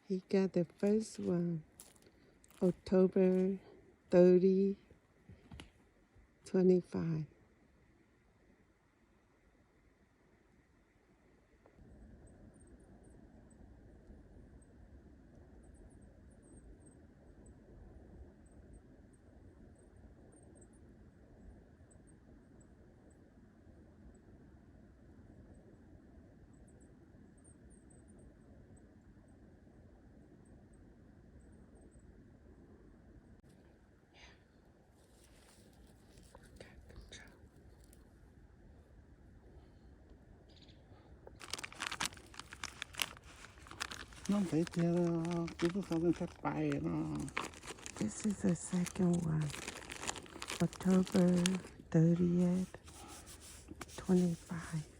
He got the first one, October 30, 25. Nó phải theo cái bức không thất bại nó. This is the second one, October 30th, 25.